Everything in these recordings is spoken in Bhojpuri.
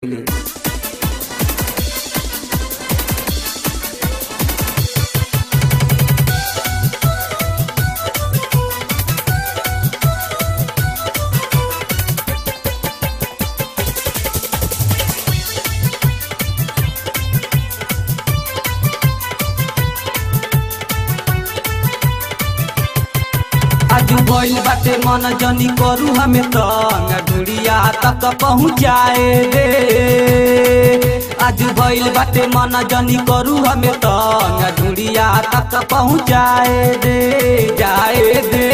आज भइल बाटे मन जनी करू हमें तंग ढूढ़िया तक पहुँचाए रे। आज भइल बाटे मन जनी करू हमें तंग ढूढ़िया तक पहुँचाए दे। जाए दे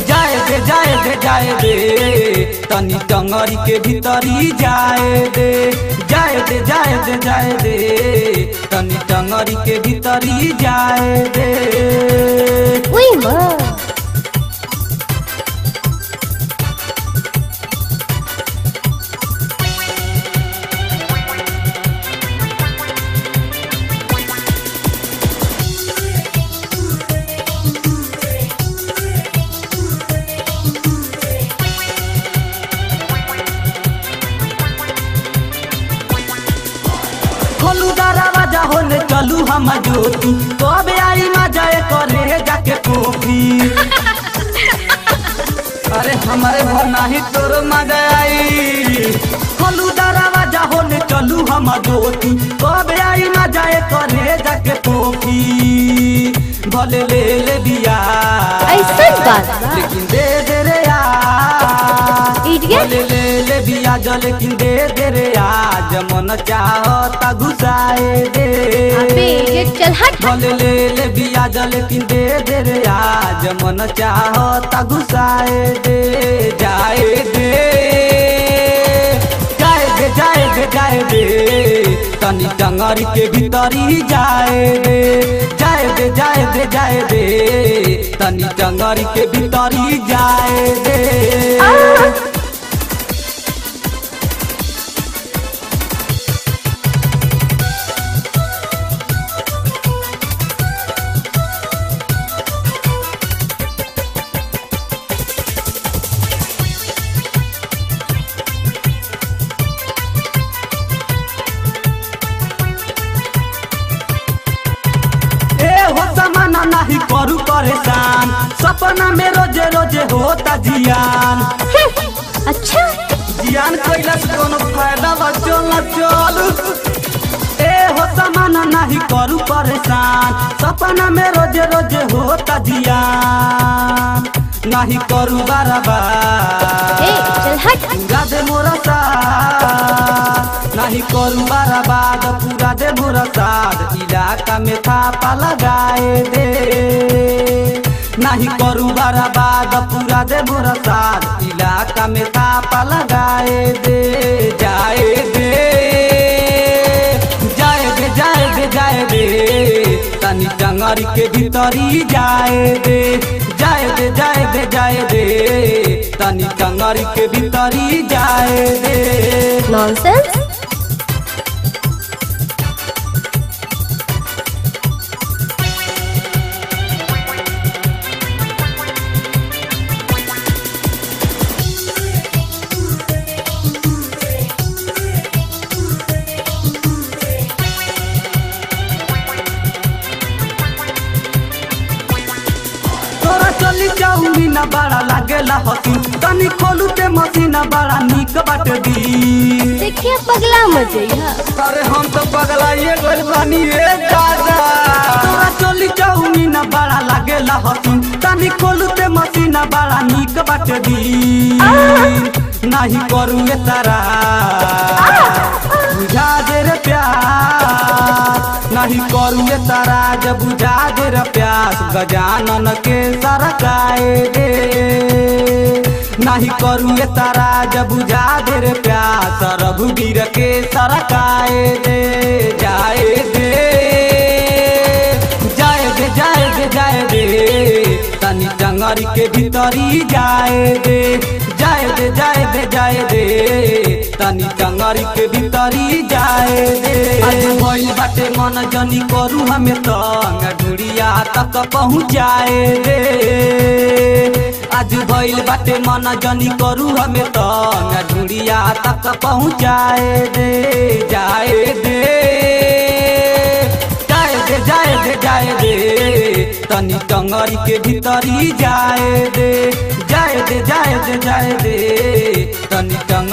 जाए दे जाए दे जाए दे तनी टंगरी के भीतरी जाए दे। जाए दे जाए दे जाए दे तनी टंगरी के भीतरी जाए दे। उई माँ खोलू दरवाजा होने चलू हम जोतू कब आई मजा करे जाके कॉफी। अरे हमारे घर नहीं तोर मजा आई। खोलू दरवाजा होने चलू हम जोतू कब आई मजा करे जाके कॉफी। भले ले ले दिया ऐसा बात बा। लेकिन दे दे रे इडियट। ले ले बिया जल लेकिन दे दे रे आज मन चाहता घुसाए दे। अबे इडियट चल हट। भले ले बिया जल लेकिन दे दे रे आज मन चाहता घुसाए दे। जाए दे जाए दे जाए दे जाए दे तनी टंगरी के भीतरी जाए दे। जाए दे जाए दे जाए दे तनी टंगरी के भीतरी जाए दे। नहीं करू परेशान सपना में रोजे रोजे होता जियान। अच्छा जियान कैला से कोनो फायदा बचल न चल। ए हो समान नहीं करू परेशान सपना में रोजे रोजे होता जियान। नहीं करू बराबर चल हट। पूरा दे मोरा साथ नहीं करू बराबर पूरा दे मोरा साथ इलाका में थापा लगाए दे। नहीं करू बराबर पूरा दे मोरा साथ इलाका में थापा लगाए दे। जाए दे जाए दे जाए दे जाए दे तनी टंगरी के भीतरी जाए दे। जाए दे जाए दे जाए दे तनी टंगरी के भीतरी जाए दे। नॉनसेंस। चाउमीना बड़ा लागेला हसी तनी खोलू ते मसीना बड़ा निक बाट दी। देखिए पगला मजैया। अरे हम तो पगला ये गइल बानी रे दादा। तोरा चली चाउमीना बड़ा लागेला हसी तनी खोलू ते मसीना बड़ा निक बाट दी। नहीं करू ये तारा बुझा दे रे प्यार। नहीं करू ये तारा जब बुझा दे रे प्यास गजानन के सरकाए दे। नहीं करू ये तारा जब बुझा दे रे प्यास रघुवीर के सरकाए दे। जाए दे जाए दे जाए दे जाए दे तनी टंगरी के भीतरी जाए दे। जाए दे जाए दे जाए दे तनी टंगरी के भीतरी जाए दे। आज भइल बाटे मन जनी करू हमें तंग ढूढ़िया तक पहुँचाए दे। आज भइल बाटे मन जनी करू हमें तंग ढूंढिया तक पहुँचाए दे जाए दे जाए दे जाए दे तनी टंगरी के भीतरी जाए दे जाए दे जाए दे जाए दे तनी टंग